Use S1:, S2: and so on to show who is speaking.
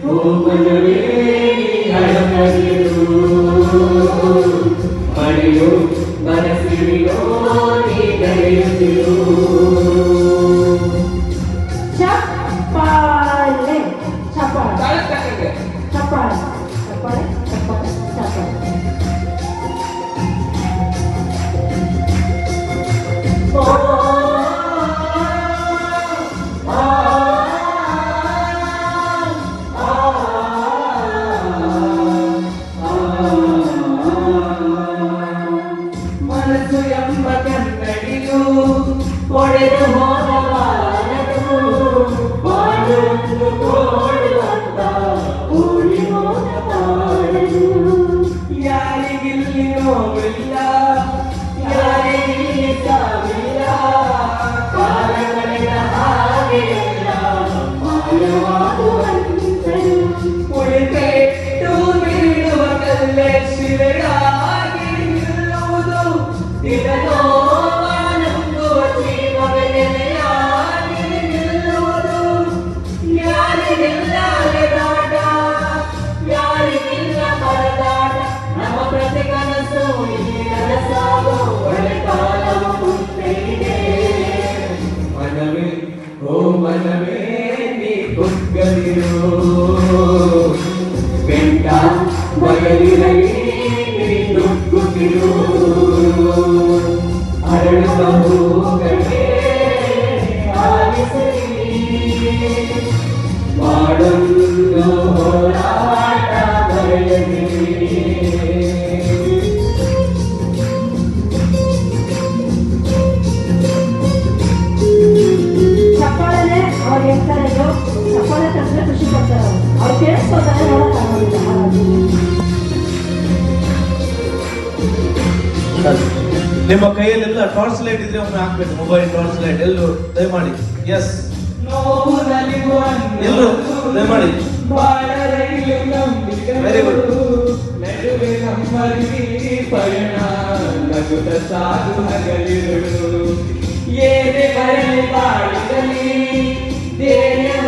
S1: ಓ ಮನವೇ ಹಳಮಗಿರು ಪಡೆಯೋ ಮನಸ್ಸಿರಿಯೋ ನೀ ಕರೆಯುತ್ತಿರು
S2: ಚಪ್ಪಾಳೆ ಚಪ್ಪಾಳೆ ಚಪ್ಪಾಳೆ ಚಪ್ಪಾಳೆ ಚಪ್ಪಾಳೆ ಚಪ್ಪಾಳೆ
S1: ಮನಸ್ಸು ಎಂಬ ಕನ್ನಡಿಯು ಒಡೆದು ಹೋಗಬಾರದು ಬಾಳೊಂದು ತೋಡುವಂತ ಓಡಿ ಹೋಗಬಾರದು ಯಾರಿಗಿಲ್ಲಿ ನೋವಿಲ್ಲ ಯಾರಿಗಿಲ್ಲಿ ಸಾವಿಲ್ಲ ಕಾಲ ಕಳೆದ ಹಾಗೆಲ್ಲ ಮಾಯವಾಗುವಂತರು ಉಳಿಪೆಟ್ಟು ಬೀಳುವ ಕಲ್ಲೆ ಶಿಲೆಯಾಗಿ ನಿಲ್ಲುವುದು ಇದನ್ನು ಆನಂದುವ ಜೀವವೆಲೆಯಾಗಿ ನಿಲ್ಲುವುದು ಯಾರಿಗಿಲ್ಲ ಅಲೆದಾಟ ಯಾರಿಗಿಲ್ಲ ಪರದಾಟ ನಮ್ಮ ಪ್ರತಿ ಕನಸು ಈ ಕನಸಾಗೋ ಒಳ್ಳೆ ಕಾಲವು ಮುಂದೆ ಇದೆ ಮನವೇ ಓ ಮನವೇ ನೀ ಕುಗ್ಗದಿರು ಬೆಟ್ಟ ಬಯಲಿರಲಿ ನೀ ನುಗ್ಗುತ್ತಿರು ಅರಳುವ ಹೂಗಳೇ ಆಲಿಸಲಿ ಮಾಡೊಂದು ಹೋರಾಟ ಬರೆಯಲಿ
S2: ಚಪ್ಪಾಳೆ ಅವ್ರು ಹೇಳ್ತಾರೆ ಚಪ್ಪಾಳೆ ತಂದ್ರೆ ಖುಷಿ ಪಡ್ತಾರೆ ಅವ್ರು ಕೇಳಿಸ್ಕೊತಾರೆ ನೋಡೋಕ್ಕಾಗೋದಿಲ್ಲ ಹಾಗಾಗಿ
S3: ನಿಮ್ಮ ಕೈಯಲ್ಲೆಲ್ಲ ಟಾರ್ಚ್ ಲೈಟ್ ಇದ್ರೆ ಒಮ್ಮೆ ಹಾಕ್ಬೇಕು ಮೊಬೈಲ್ ಟಾರ್ಚ್ ಲೈಟ್ ಎಲ್ಲೂ ದಯಮಾಡಿ ಎಸ್
S1: ನೋವು ನಲಿವು
S3: ಎಲ್ಲರೂ ದಯಮಾಡಿ ವೆರಿ ಗುಡ್
S1: ನಡುವೆ ನಮ್ಮಲ್ಲಿ ಪಯಣ ನಗುತ್ತ ಸಾಗು ಹಗಲಿರುಳು ಏನೇ ಬರಲಿ ಬಾಳಿರಲಿ ದೇವ